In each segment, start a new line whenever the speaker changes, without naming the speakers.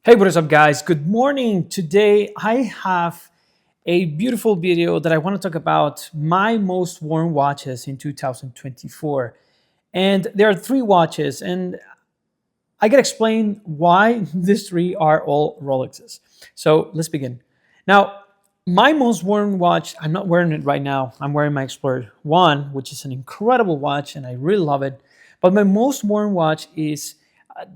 Hey, what is up, guys? Good morning. Today I have a beautiful video that I want to talk about my most worn watches in 2024. And there are three watches, and I can explain why these three are all Rolexes. So let's begin. Now, my most worn watch, I'm not wearing it right now. I'm wearing my Explorer I, which is an incredible watch, and I really love it. But my most worn watch is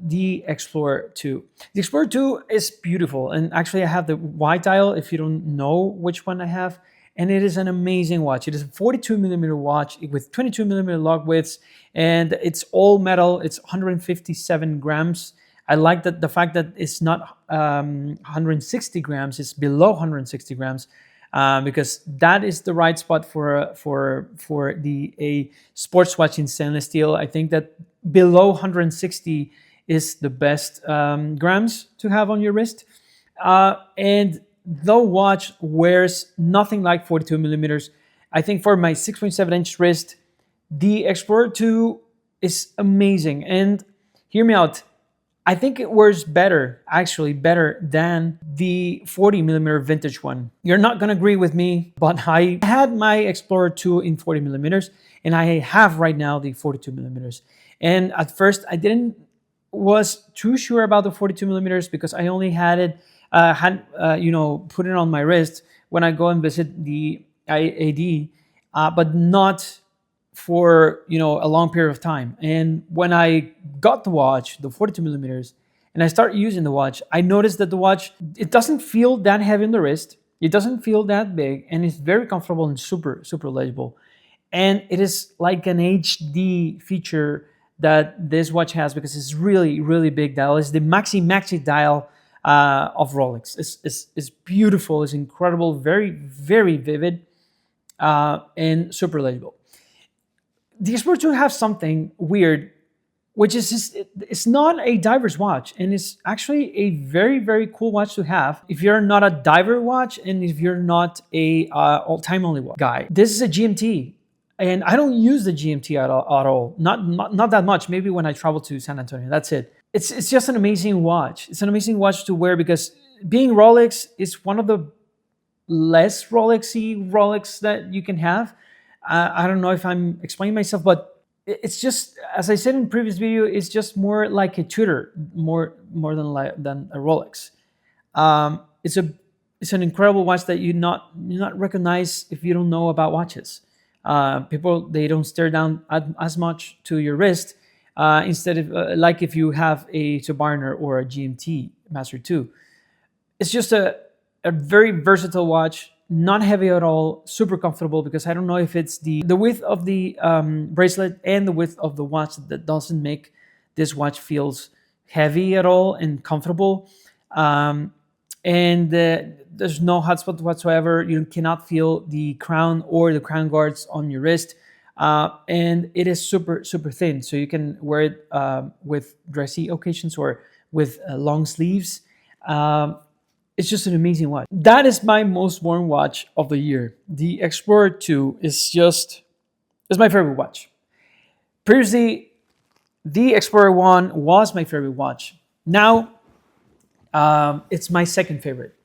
the Explorer II. The Explorer II is beautiful, and actually I have the white dial if you don't know which one I have, and it is an amazing watch. It is a 42 millimeter watch with 22 millimeter log widths, and it's all metal. It's 157 grams. I like that the fact that it's not 160 grams. It's below 160 grams. Because that is the right spot for the a sports watch in stainless steel. I think that below 160 is the best grams to have on your wrist. And the watch wears nothing like 42 millimeters. I think for my 6.7-inch wrist, the Explorer II is amazing. And hear me out. I think it wears better, actually better than the 40 millimeter vintage one. You're not gonna agree with me, but I had my Explorer II in 40 millimeters, and I have right now the 42 millimeters. And at first, I didn't was too sure about the 42 millimeters because I only had it put it on my wrist when I go and visit the IAD, but not for a long period of time. And when I got the watch, the 42 millimeters, and I start using the watch, I noticed that the watch, it doesn't feel that heavy on the wrist. It doesn't feel that big, and it's very comfortable and super legible. And it is like an HD feature that this watch has because it's really big dial. It's the maxi dial of Rolex. It's beautiful. It's incredible. Very vivid and super legible. The Explorer 2 have something weird, which is it's not a diver's watch, and it's actually a very cool watch to have if you're not a diver watch and if you're not a time only guy. This is a GMT, and I don't use the GMT at all. Not that much. Maybe when I travel to San Antonio, that's it. It's just an amazing watch. It's an amazing watch to wear because being Rolex is one of the less Rolexy Rolex that you can have. I don't know if I'm explaining myself, but it's just, as I said in previous video, it's just more like a Tudor, more than a Rolex. It's an incredible watch that you not recognize if you don't know about watches. People, they don't stare down as much to your wrist instead of like if you have a Submariner or a GMT Master 2. It's just a very versatile watch, not heavy at all, super comfortable, because I don't know if it's the width of the bracelet and the width of the watch that doesn't make this watch feels heavy at all and comfortable. And there's no hotspot whatsoever. You cannot feel the crown or the crown guards on your wrist. And it is super thin, so you can wear it with dressy occasions or with long sleeves. It's just an amazing watch. That is my most worn watch of the year. The Explorer II is my favorite watch. Previously, the Explorer I was my favorite watch. Now, it's my second favorite.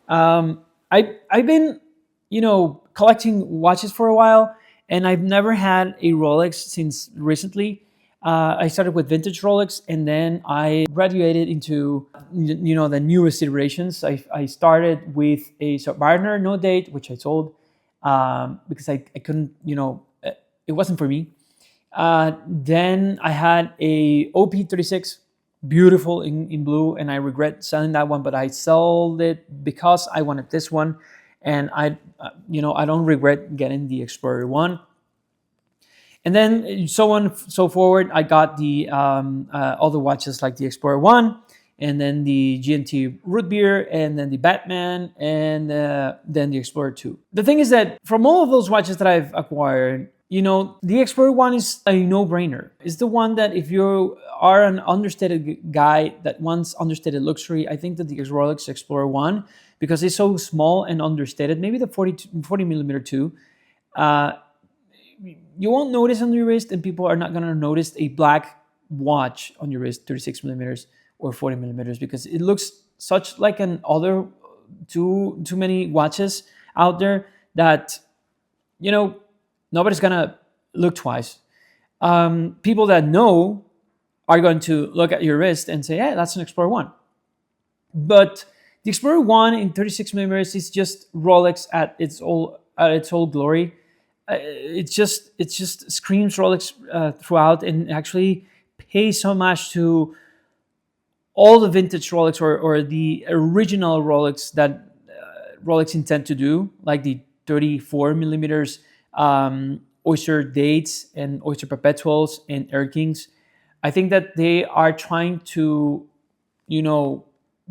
I've been, collecting watches for a while, and I've never had a Rolex since recently. I started with vintage Rolex, and then I graduated into the newest iterations. I started with a Submariner no date, which I sold because I couldn't, it wasn't for me. Then I had a OP36, beautiful in blue, and I regret selling that one, but I sold it because I wanted this one, and I don't regret getting the Explorer one. And then so on so forward, I got the other watches like the Explorer One, and then the GMT Root Beer, and then the Batman, and then the Explorer Two. The thing is that from all of those watches that I've acquired, the Explorer One is a no-brainer. It's the one that if you are an understated guy that wants understated luxury, I think that the Rolex Explorer One, because it's so small and understated, maybe the 40 millimeter too. You won't notice on your wrist, and people are not going to notice a black watch on your wrist, 36 millimeters, or 40 millimeters, because it looks such like an other too many watches out there that, you know, nobody's gonna look twice. People that know are going to look at your wrist and say, "Yeah, that's an Explorer One." But the Explorer One in 36 millimeters is just Rolex at its whole glory. It just screams Rolex throughout, and actually pays homage to all the vintage Rolex, or the original Rolex that Rolex intend to do, like the 34 millimeters Oyster dates and Oyster perpetuals and Air-Kings. I think that they are trying to, you know,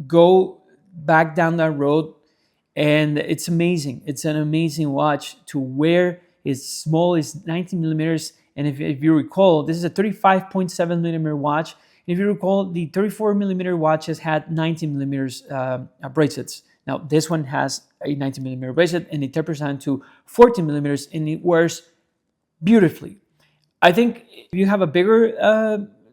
go back down that road, and it's amazing. It's an amazing watch to wear. It's small, it's 19 millimeters, and if you recall, this is a 35.7 millimeter watch. And if you recall, the 34 millimeter watches had 19 millimeters bracelets. Now this one has a 19 millimeter bracelet, and it tapers down to 14 millimeters, and it wears beautifully. I think if you have a bigger,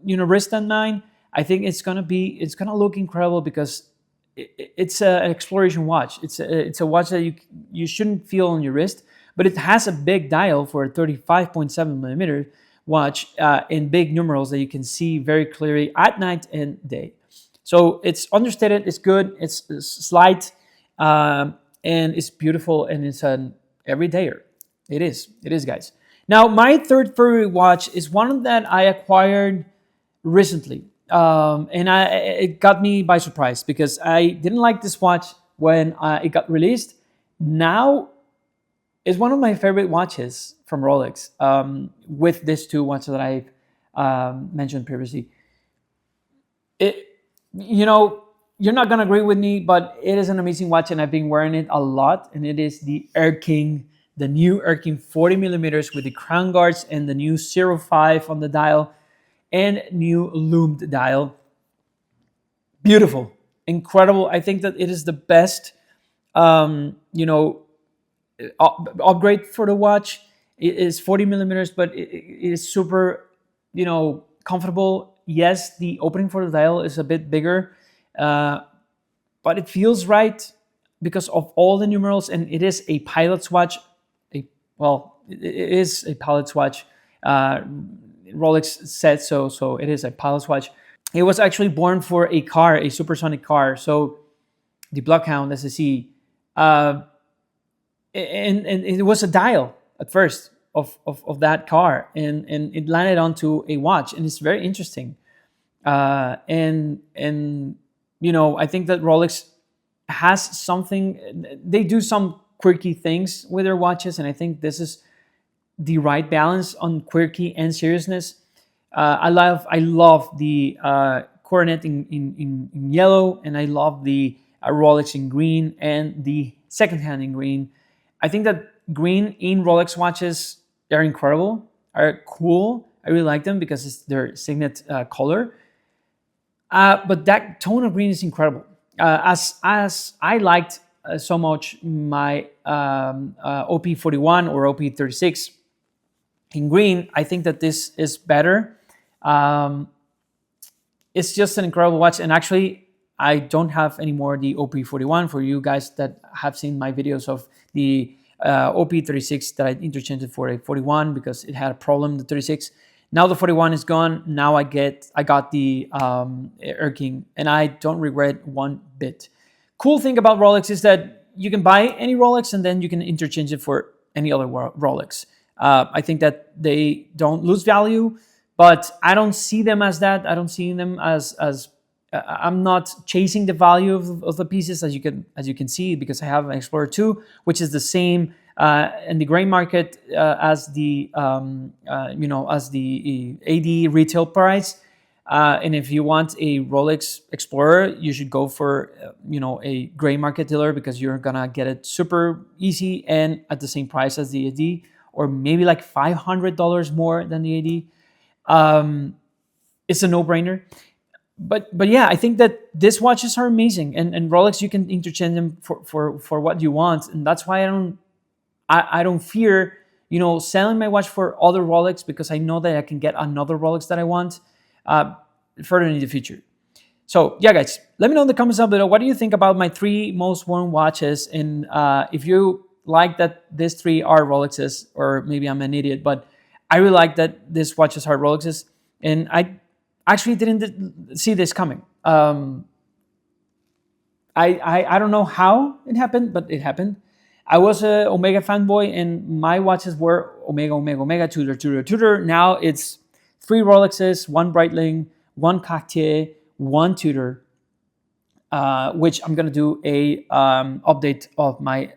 wrist than mine, I think it's gonna look incredible, because it's an exploration watch. It's a watch that you shouldn't feel on your wrist, but it has a big dial for a 35.7 millimeter watch, in big numerals that you can see very clearly at night and day. So it's understated, it's good, it's slight, and it's beautiful, and it's an everydayer. It is, guys. Now, my third favorite watch is one that I acquired recently, and it got me by surprise, because I didn't like this watch when it got released. Now, it's one of my favorite watches from Rolex, with these two watches that I've mentioned previously. It, you know, you're not gonna agree with me, but it is an amazing watch, and I've been wearing it a lot. And it is the Air-King, the new Air-King 40 millimeters with the crown guards and the new 05 on the dial and new loomed dial. Beautiful, incredible. I think that it is the best, um, you know, upgrade for the watch. It is 40 millimeters, but it is super, comfortable. Yes, the opening for the dial is a bit bigger, uh, but it feels right because of all the numerals, and it is a pilot's watch. It is a pilot's watch. Rolex said so, so it is a pilot's watch. It was actually born for a car, a supersonic car. So the Bloodhound, as I see, uh, and it was a dial at first of that car, and it landed onto a watch, and it's very interesting. And I think that Rolex has something. They do some quirky things with their watches, and I think this is the right balance on quirky and seriousness. I love the coronet in yellow, and I love the Rolex in green and the second hand in green. I think that green in Rolex watches, they're incredible, are cool. I really like them because it's their signet color. But that tone of green is incredible. As I liked so much my OP41 or OP36 in green, I think that this is better. Um, it's just an incredible watch, and actually, I don't have anymore the OP41. For you guys that have seen my videos of the OP36 that I interchanged it for a 41 because it had a problem, the 36. Now the 41 is gone. Now I got the Air-King, and I don't regret one bit. Cool thing about Rolex is that you can buy any Rolex and then you can interchange it for any other Rolex. I think that they don't lose value, but I don't see them as that. I don't see them as I'm not chasing the value of the pieces, as you can see, because I have an Explorer II, which is the same in the gray market as the AD retail price. And if you want a Rolex Explorer, you should go for a gray market dealer, because you're gonna get it super easy and at the same price as the AD, or maybe like $500 more than the AD. It's a no-brainer. But yeah, I think that these watches are amazing, and Rolex, you can interchange them for what you want, and that's why I don't fear selling my watch for other Rolex, because I know that I can get another Rolex that I want further in the future. So yeah, guys, let me know in the comments down below, what do you think about my 3 most worn watches, and if you like that these 3 are Rolexes, or maybe I'm an idiot, but I really like that these watches are Rolexes, and I actually didn't see this coming. I don't know how it happened, but it happened. I was a Omega fanboy, and my watches were Omega, Omega, Omega, Tudor, Tudor, Tudor. Now it's 3 Rolexes, 1 Breitling, 1 Cartier, 1 Tudor, which I'm gonna do a update of my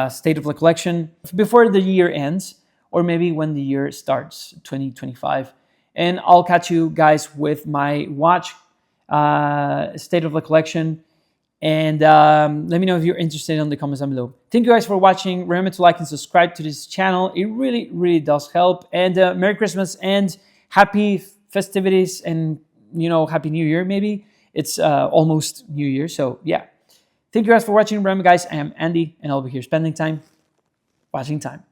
state of the collection before the year ends, or maybe when the year starts, 2025. And I'll catch you guys with my watch state of the collection. And let me know if you're interested in the comments down below. Thank you guys for watching. Remember to like and subscribe to this channel. It really, really does help. And Merry Christmas and happy festivities, and Happy New Year. Maybe it's almost New Year, so yeah. Thank you guys for watching. Remember, guys, I am Andy, and I'll be here spending time watching time.